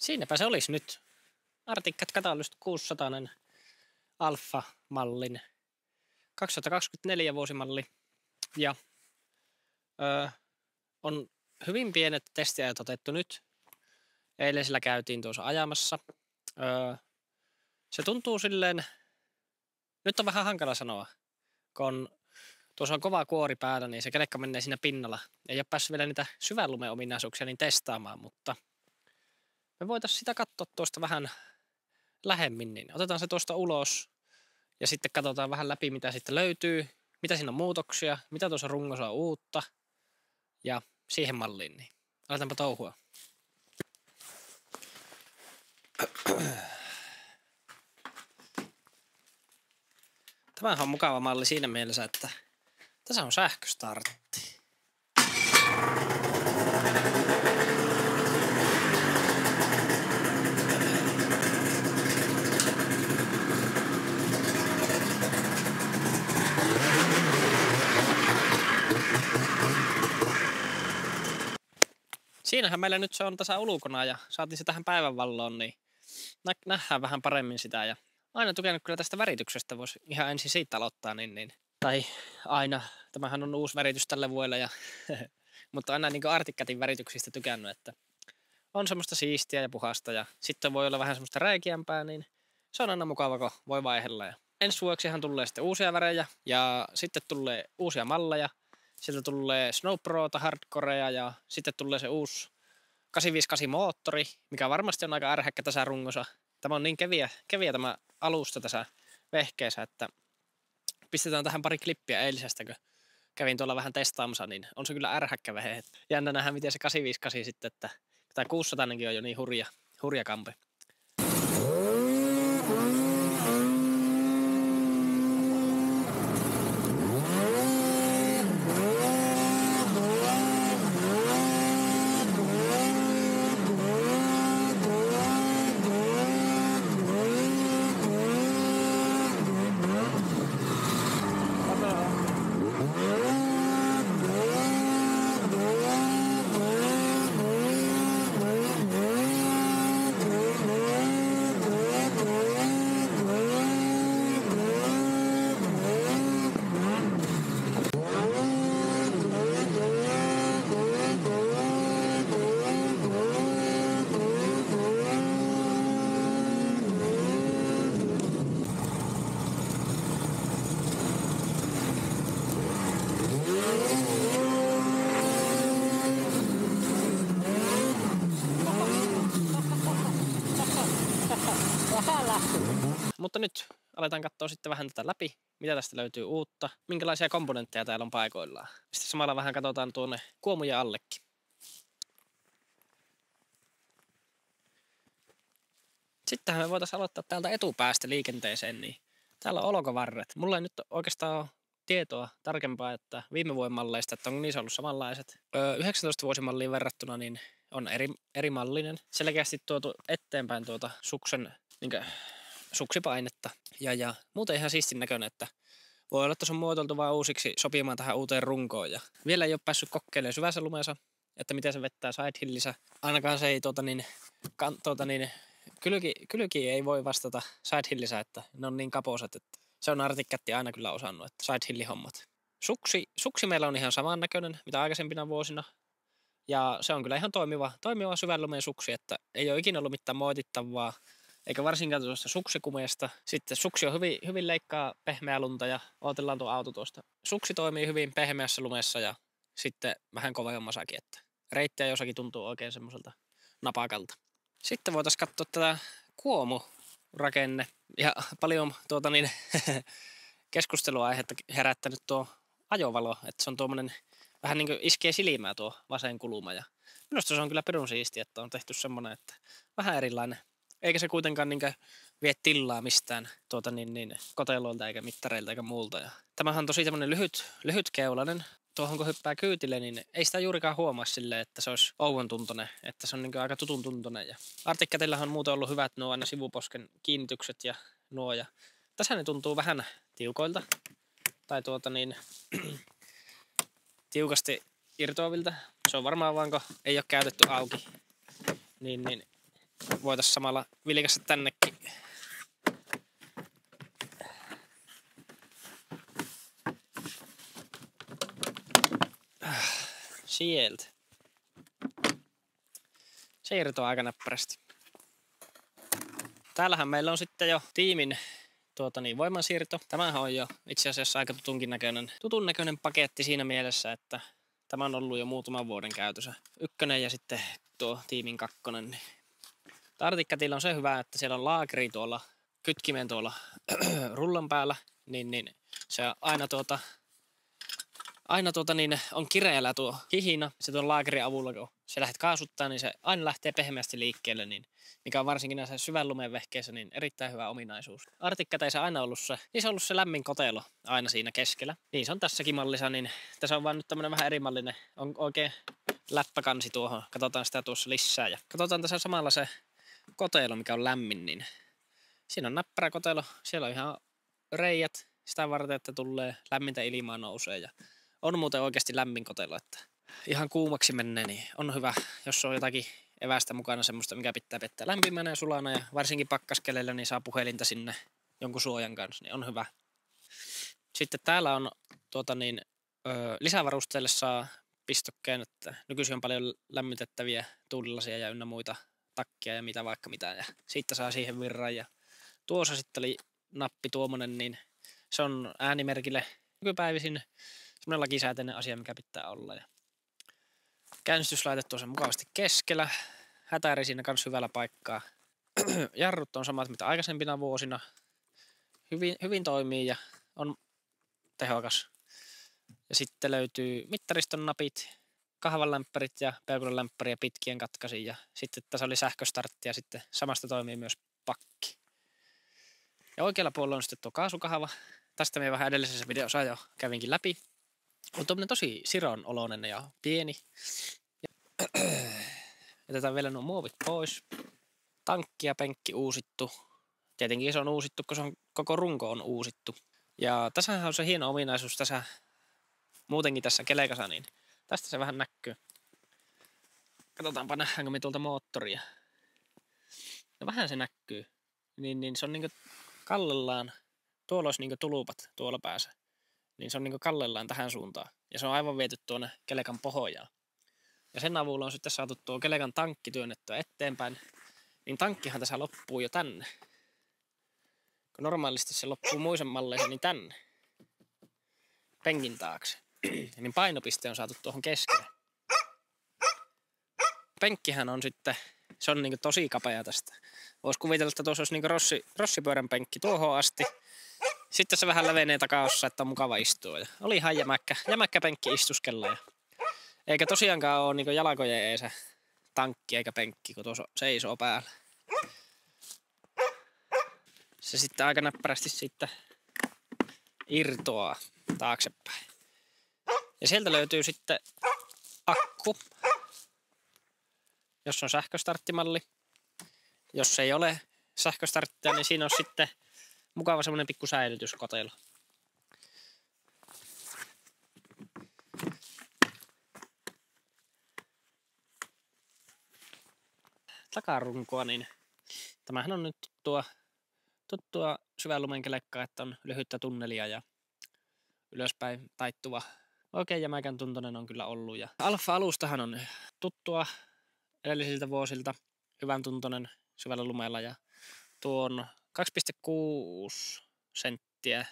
Siinäpä se olisi nyt. Arctic Catalyst 600 Alfa-mallin 2024 vuosimalli. Ja on hyvin pienet testiajat otettu nyt. Eilen sillä käytiin tuossa ajamassa. Se tuntuu silleen, nyt on vähän hankala sanoa, kun tuossa on kova kuori päällä, niin se kelekka menee siinä pinnalla. Ei ole päässyt vielä niitä syvän lumen ominaisuuksia niin testaamaan, mutta me voitaisiin sitä katsoa tuosta vähän lähemmin. Niin otetaan se tuosta ulos ja sitten katsotaan vähän läpi, mitä sitten löytyy, mitä siinä on muutoksia, mitä tuossa rungossa on uutta ja siihen malliin. Niin aletaanpa touhua. Tämähän on mukava malli siinä mielessä, että tässä on sähköstartti. Siinähän meillä nyt se on tässä ulkona ja saatiin se tähän päivänvaloon, niin nähdään vähän paremmin sitä. Ja aina tykännyt kyllä tästä värityksestä, voisi ihan ensin siitä aloittaa. Tai aina, tämähän on uusi väritys tälle vuodelle, mutta aina niin kuin Arctic Catin värityksistä tykännyt, että on semmoista siistiä ja puhasta ja sitten voi olla vähän semmoista räikeämpää, niin se on aina mukava, kun voi vaihella. Ja ensi vuoksihan tulee sitten uusia värejä ja sitten tulee uusia malleja. Sieltä tulee Snow Prota, Hardcorea ja sitten tulee se uusi 858 moottori, mikä varmasti on aika ärhäkkä tässä rungossa. Tämä on niin keviä tämä alusta tässä vehkeessä, että pistetään tähän pari klippiä eilisestä, kun kävin tuolla vähän testaamassa, niin on se kyllä ärhäkkä vehe. Jännä nähdä, miten se 858 sitten, että tämä 600 on jo niin hurja kampe. Mutta nyt aletaan katsoa sitten vähän tätä läpi, mitä tästä löytyy uutta, minkälaisia komponentteja täällä on paikoillaan. Sitten samalla vähän katsotaan tuonne kuomuja allekin. Sittenhän me voitaisiin aloittaa täältä etupäästä liikenteeseen, niin täällä on olkovarret. Mulla ei nyt oikeastaan ole tietoa tarkempaa, että viime vuoden malleista, että on niissä ollut samanlaiset. 19 vuosimalliin verrattuna niin on eri mallinen. Selkeästi tuotu eteenpäin tuota suksen suksipainetta. Ja muuten ihan siistin näköinen, että voi olla, että se on muotoiltu vaan uusiksi sopimaan tähän uuteen runkoon. Ja vielä ei ole päässyt kokeilemaan syvässä lumessa, että miten se vettää sidehillissä. Ainakaan se ei kylki ei voi vastata sidehillissä, että ne on niin kaposet, että se on Arctic Cat aina kyllä osannut, että sidehillihommat. Suksi meillä on ihan samannäköinen, mitä aikaisempina vuosina. Ja se on kyllä ihan toimiva syvän lumen suksi, että ei ole ikinä ollut mitään moitittavaa. Eikä varsinkaan tuosta suksikumeesta. Sitten suksi on hyvin leikkaa pehmeää lunta ja odotellaan tuo auto tuosta. Suksi toimii hyvin pehmeässä lumessa ja sitten vähän kovemmassakin, että reittiä jossakin tuntuu oikein semmoiselta napakalta. Sitten voitaisiin katsoa tätä kuomurakenne ja paljon keskusteluaihetta herättänyt tuo ajovalo, että se on tuommoinen vähän niin kuin iskee silmää tuo vasen kulma ja minusta se on kyllä perun siistiä, että on tehty semmoinen, että vähän erilainen. Eikä se kuitenkaan vie tilaa mistään koteloilta eikä mittareilta eikä muulta. Ja tämähän on tosi tämmöinen lyhytkeulainen. Tuohon kun hyppää kyytille, niin ei sitä juurikaan huomaa silleen, että se olisi ouvon tuntoinen. Että se on aika tutun tuntoinen. Ja Arctic Catillahan on muuten ollut hyvät nuo aina sivuposken kiinnitykset ja nuo. Ja tässä ne tuntuu vähän tiukoilta. Tai tiukasti irtoavilta. Se on varmaan vaan, kun ei ole käytetty auki. Niin voitaisiin samalla vilkasta tännekin. Sieltä. Se irtoaa aika näppärästi. Täällähän meillä on sitten jo tiimin voimansiirto. Tämähän on jo itse asiassa aika tutun näköinen paketti siinä mielessä, että tämä on ollut jo muutaman vuoden käytössä. 1 ja sitten tuo tiimin 2. Niin. Artikkatilla on se hyvä, että siellä on laakeri tuolla kytkimen tuolla rullan päällä, niin se aina on kireellä tuo hihina. Se tuon laakerin avulla, kun se lähdet kaasuttaa, niin se aina lähtee pehmeästi liikkeelle, niin mikä on varsinkin näissä syvän lumen vehkeissä niin erittäin hyvä ominaisuus. Artikkateissä aina ollut se ollut se lämmin kotelo aina siinä keskellä. Niin se on tässäkin mallissa, niin tässä on vaan nyt tämmönen vähän erimallinen, on oikein läppäkansi tuohon. Katsotaan sitä tuossa lisää ja katsotaan tässä samalla se kotelo, mikä on lämmin, niin siinä on näppärä kotelo, siellä on ihan reijät sitä varten, että tulee lämmintä ilmaa nousee ja on muuten oikeasti lämmin kotelo, että ihan kuumaksi menee, niin on hyvä, jos on jotakin evästä mukana semmoista, mikä pitää lämpimänä ja sulana ja varsinkin pakkaskeleillä, niin saa puhelinta sinne jonkun suojan kanssa, niin on hyvä. Sitten täällä on lisävarusteille saa pistokkeen, että nykyisin on paljon lämmitettäviä tuulilasia ja ynnä muita takkia ja mitä vaikka mitä ja siitä saa siihen virran ja tuossa sitten oli nappi tuommoinen, niin se on äänimerkille nykypäivisin semmoinen lakisääteinen asia, mikä pitää olla. Ja käynnistyslaite tuossa mukavasti keskellä. Hätäri siinä kanssa hyvällä paikkaa. Jarrut on samat mitä aikaisempina vuosina. Hyvin toimii ja on tehokas. Ja sitten löytyy mittariston napit, kahvanlämppärit ja peukulanlämppäriä pitkien katkaisin. Ja sitten tässä oli sähköstartti ja sitten samasta toimii myös pakki. Ja oikealla puolella on sitten tuo kaasukahva. Tästä me vähän edellisessä videossa jo kävinkin läpi. On tuommoinen tosi siron oloinen ja pieni. Jätetään vielä nuo muovit pois. Tankki ja penkki uusittu. Tietenkin se on uusittu, kun se on, koko runko on uusittu. Ja tässähän on se hieno ominaisuus tässä, muutenkin tässä kelekassa, niin tästä se vähän näkyy. Katsotaanpa nähdäänkö me tuolta moottoria. No vähän se näkyy. Niin se on niinku kallellaan. Tuolla olisi niinku tulupat tuolla päässä. Niin se on niinku kallellaan tähän suuntaan. Ja se on aivan viety tuonne kelekan pohjaan. Ja sen avulla on sitten saatu tuo kelekan tankki työnnettyä eteenpäin. Niin tankkihan tässä loppuu jo tänne. Kun normaalisti se loppuu muisen malleissa, niin tänne. Penkin taakse. Niin painopiste on saatu tuohon keskelle. Penkkihän on sitten, se on niinku tosi kapea tästä. Voisi kuvitella, että tuossa olisi niinku rossipyörän penkki tuohon asti. Sitten se vähän lävenee takaossa, että on mukava istua. Ja oli ihan jämäkkä penkki istuskella. Ja eikä tosiaankaan ole niinku jalkojen eessä tankki eikä penkki, kun tuossa seisoo päällä. Se sitten aika näppärästi sitten irtoaa taaksepäin. Ja sieltä löytyy sitten akku, jos on sähköstarttimalli. Jos ei ole sähköstarttia, niin siinä on sitten mukava semmoinen pikku säilytyskotelo. Takarunkoa, niin tämähän on nyt tuttua syvän lumen kelekkaa, että on lyhyttä tunnelia ja ylöspäin taittuva. Oikein jämäkän tuntoinen on kyllä ollut. Ja Alfa-alustahan on tuttua edellisiltä vuosilta, hyvän tuntoinen syvällä lumella ja tuo on 2,6 senttiä,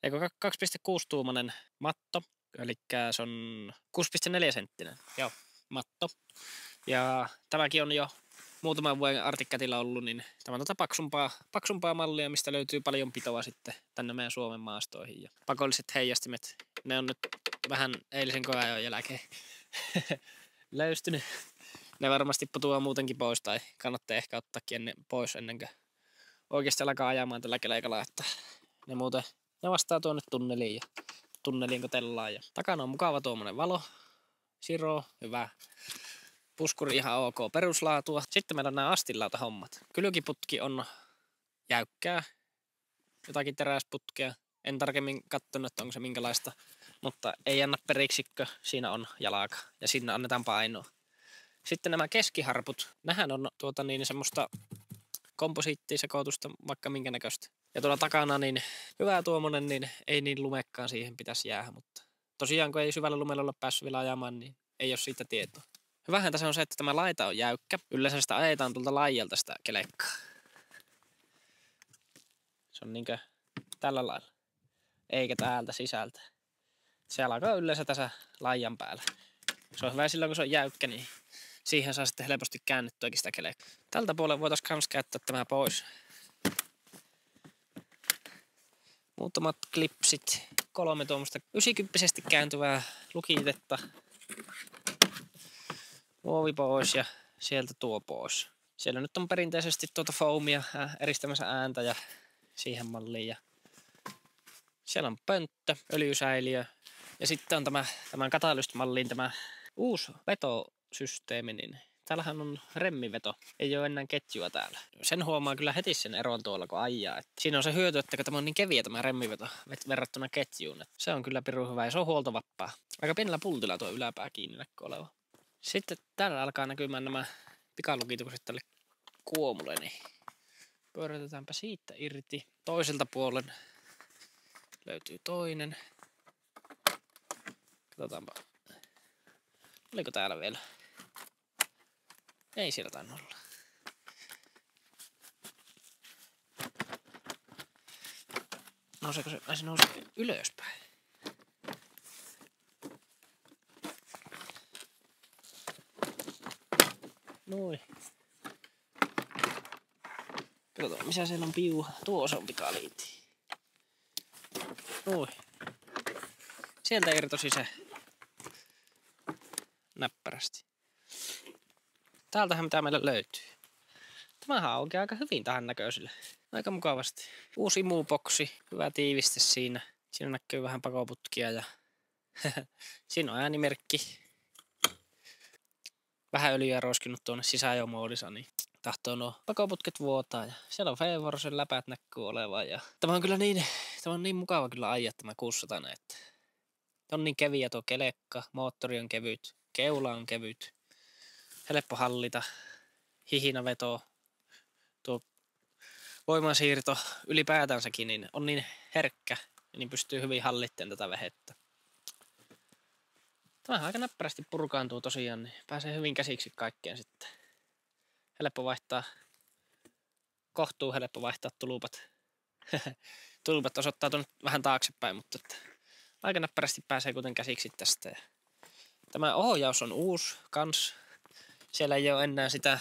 eikö 2,6 tuumainen matto, eli se on 6,4 senttinen, joo, matto. Ja tämäkin on jo muutaman vuoden Artikkatilla ollut, niin tämä on paksumpaa mallia, mistä löytyy paljon pitoa sitten tänne meidän Suomen maastoihin. Ja pakolliset heijastimet, ne on nyt vähän eilisen koeajon jälkeen löystynyt. Ne varmasti putoaa muutenkin pois tai kannattaa ehkä ottaakin pois ennen kuin oikeasti alkaa ajamaan tällä kelekalla, että ne vastaa tuonne tunneliin ja tunneliin kotellaan. Ja takana on mukava tuommoinen valo, siro, hyvä. Puskuri ihan ok peruslaatua. Sitten meillä on nämä astinlautahommat. Kylkiputki on jäykkää, jotakin teräsputkea. En tarkemmin katsonut, että onko se minkälaista, mutta ei anna periksi, siinä on jalaka ja sinne annetaan painoa. Sitten nämä keskiharput, nähän on semmoista komposiittisekoitusta vaikka minkä näköistä. Ja tuolla takana niin hyvä tuommoinen, niin ei niin lumekkaan siihen pitäisi jäädä, mutta tosiaan kun ei syvällä lumella ole päässyt vielä ajamaan, niin ei ole siitä tietoa. Hyvähän tässä on se, että tämä laita on jäykkä. Yleensä sitä ajetaan tuolta laijalta sitä kelekkaa. Se on niinkö tällä lailla, eikä täältä sisältä. Se alkaa yleensä tässä laijan päällä. Se on hyvä silloin, kun se on jäykkä, niin siihen saa sitten helposti käännettyäkin sitä kelekkaa. Tältä puolella voitaisiin myös käyttää tämä pois. Muutamat klipsit, 3 tuommoista 90-sti kääntyvää lukitetta. Muovi pois ja sieltä tuo pois. Siellä nyt on perinteisesti tuota foamia eristämässä ääntä ja siihen malliin. Ja siellä on pönttö, öljysäiliö ja sitten on tämän Catalyst-malliin tämä uusi vetosysteemi. Niin täällähän on remmiveto, ei ole enää ketjua täällä. Sen huomaa kyllä heti sen eron tuolla kun ajaa. Et siinä on se hyöty, että tämä on niin keviä tämä remmiveto verrattuna ketjuun. Et se on kyllä pirun hyvä ja se on huoltovappaa. Aika pienellä pultilla tuo yläpää kiinni näkö oleva. Sitten täällä alkaa näkymään nämä pikalukitukset tälle kuomulle, niin pyörätetäänpä siitä irti. Toiselta puolen löytyy toinen. Katsotaanpa. Oliko täällä vielä? Ei siellä tainnut olla. Nouseeko se? Ai se nousee ylöspäin. Noin. Katsotaan missä siellä on piuha. Tuossa on pikaliiti. Noin. Sieltä irtosi se näppärästi. Täältähän mitä meillä löytyy. Tämähän on oikein aika hyvin tähän näköisille. Aika mukavasti. Uusi imuboksi. Hyvä tiiviste siinä. Siinä näkyy vähän pakoputkia ja siinä on äänimerkki. Vähän öljyä roiskinut tuonne sisäajomoodissa, niin tahtoo nuo pakoputket vuotaa. Ja siellä on Fevorsen läpät näkyy olevan. Ja tämä on kyllä niin mukava kyllä ajaa tämä 600. Että on niin keviä tuo kelekka, moottori on kevyt, keula on kevyt. Helppo hallita, hihinaveto, tuo voimansiirto ylipäätänsäkin niin on niin herkkä, niin pystyy hyvin hallittamaan tätä vehettä. Tämähän aika näppärästi purkaantuu tosiaan, niin pääsee hyvin käsiksi kaikkeen sitten. Helppo vaihtaa, helppo vaihtaa tulupat. Tulupat osoittaa tuonne vähän taaksepäin, mutta aika näppärästi pääsee kuten käsiksi tästä. Tämä ohjaus on uusi kans. Siellä ei ole enää sitä,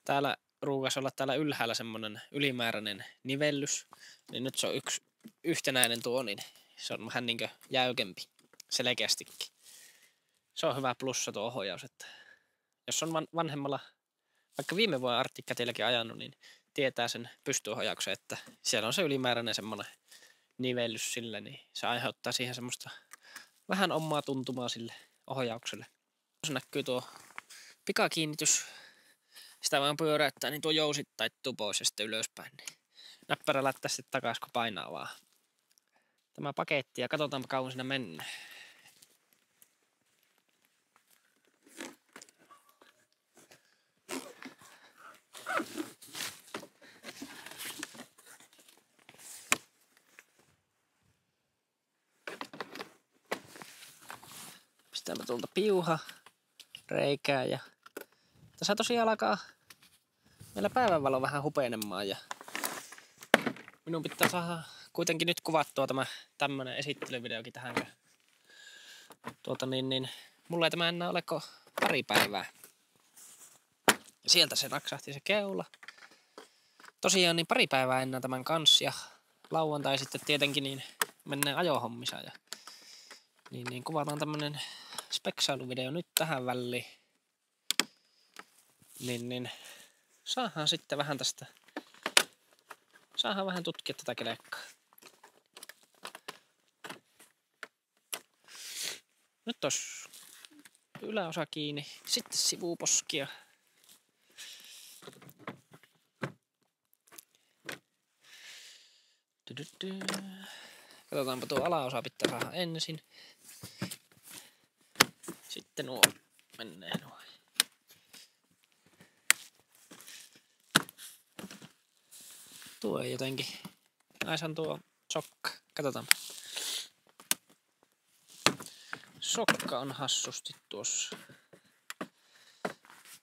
täällä ruukas olla täällä ylhäällä semmonen ylimääräinen nivellys, niin nyt se on yksi yhtenäinen tuo, niin se on vähän niinkö jäykempi, selkeästikin. Se on hyvä plussa tuo ohjaus, että jos on vanhemmalla, vaikka viime vuonna Arctic-Catilläkin ajanut, niin tietää sen pystyohjauksen, että siellä on se ylimääräinen semmonen nivellys sille, niin se aiheuttaa siihen semmoista vähän omaa tuntumaa sille ohjaukselle. Se näkyy tuo pikakiinnitys, sitä vaan pyöräyttää, niin tuo jousi taittuu pois ja sitten ylöspäin. Niin näppärä lättää sitten takaisin, kun painaa vaan. Tämä paketti ja katsotaanpa kauan siinä mennään. Pistäänpä tuolta piuha reikää ja tässä tosiaan alkaa meillä päivänvalo vähän hupenemaan ja minun pitää saada kuitenkin nyt kuvattua tämä tämmönen esittelyvideokin tähän. Mulla ei tämä enää ole kuin pari päivää. Ja sieltä se naksahti se keula. Tosiaan niin pari päivää enää tämän kanssa ja lauantai sitten tietenkin niin mennään ajohommissa ja niin kuvataan tämmönen speksailuvideo nyt tähän väliin. Niin saadaan sitten vähän tästä, saadaan vähän tutkia tätä kelekkaa. Nyt olisi yläosa kiinni, sitten sivuposkia. Katsotaanpa tuo alaosa pitää saada ensin. Sitten nuo menee noin. Tuo ei jotenkin. Aisan tuo sokka. Katsotaanpa. Sokka on hassusti tuossa.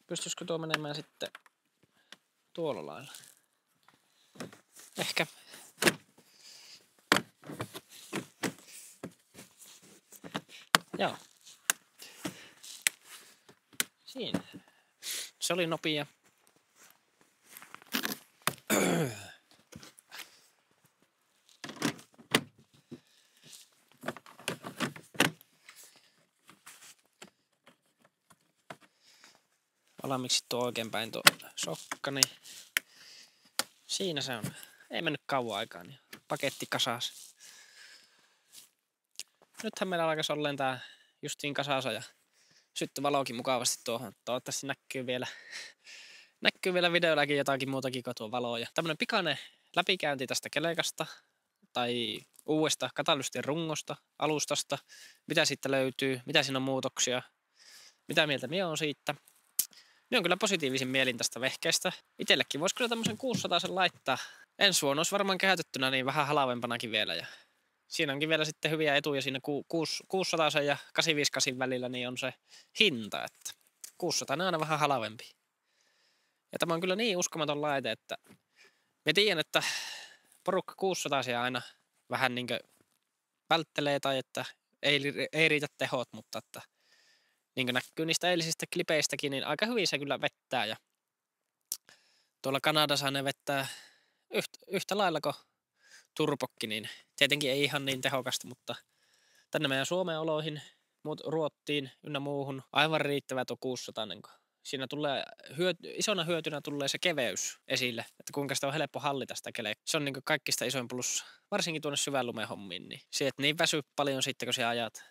Pystyisikö tuo menemään sitten tuolla lailla? Ehkä. Joo. Siinä. Se oli nopea. Valmiiksi tuo oikeinpäin tuo sokka, niin siinä se on. Ei mennyt kauan aikaa, niin paketti kasas. Nythän meillä alkaisi olleen tää justiin kasasa ja syttyi valokin mukavasti tuohon. Toivottavasti näkyy vielä videollakin jotakin muutakin kuin tuo valo. Ja tämmönen pikainen läpikäynti tästä kelekasta tai uudesta katalystin rungosta, alustasta. Mitä siitä löytyy, mitä siinä on muutoksia, mitä mieltä minä on siitä. Minä on kyllä positiivisin mielin tästä vehkeestä. Itsellekin voisi kyllä tämmöisen 600 laittaa. Ensi vuonna olisi varmaan käytettynä niin vähän halvempanakin vielä. Ja siinä onkin vielä sitten hyviä etuja siinä 600 ja 858 välillä, niin on se hinta, että 600 on aina vähän halvempi. Ja tämä on kyllä niin uskomaton laite, että mä tiedän, että porukka 600 aina vähän niin kuin välttelee tai että ei riitä tehot, mutta että niin kuin näkyy niistä eilisistä klipeistäkin, niin aika hyvin se kyllä vettää. Ja tuolla Kanadassa ne vettää yhtä lailla kuin turbokki, niin tietenkin ei ihan niin tehokasta, mutta tänne meidän Suomen oloihin, Ruottiin ynnä muuhun aivan riittävä tuo 600. Siinä tulee isona hyötynä tulee se keveys esille, että kuinka sitä on helppo hallita sitä kelekkaa. Se on niin kaikista isoin plussa, varsinkin tuonne syvän lumen hommiin. Niin se, että niin väsy paljon sitten, kun sä ajat.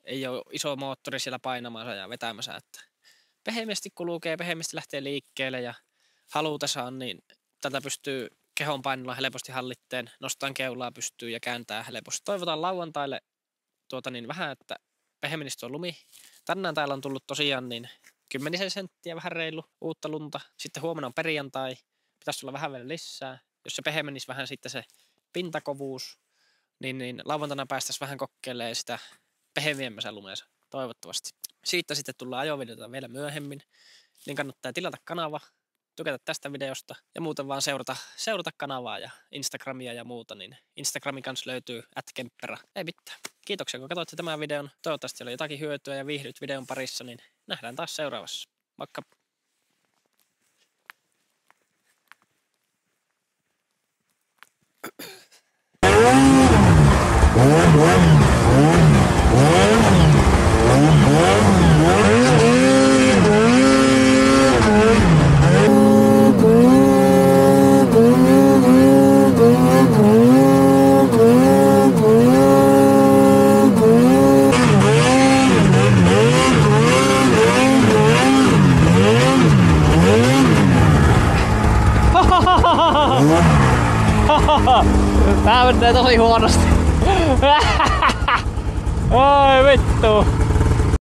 Ei ole iso moottori siellä painamassa ja vetämässä, että pehmeästi kulkee, pehmeästi lähtee liikkeelle ja halutessaan, niin tätä pystyy kehon painolla helposti hallitteen, nostaan keulaa pystyy ja kääntää helposti. Toivotaan lauantaille niin vähän, että pehmenisi tuo lumi. Tänään täällä on tullut tosiaan niin 10 senttiä vähän reilu uutta lunta. Sitten huomenna on perjantai, pitäisi tulla vähän vielä lisää. Jos se pehmenisi vähän sitten se pintakovuus, niin lauantaina päästäisiin vähän kokeilemaan sitä pehmeämmässä lumeensa, toivottavasti. Siitä sitten tullaan ajovideota vielä myöhemmin, niin kannattaa tilata kanava, tykätä tästä videosta ja muuten vaan seurata kanavaa ja Instagramia ja muuta, niin Instagramin kanssa löytyy @kemppera. Ei mitään. Kiitoksia kun katsoitte tämän videon. Toivottavasti oli jotakin hyötyä ja viihdyt videon parissa, niin nähdään taas seuraavassa. Moikka! Tää menee tosi huonosti. Oi vittu.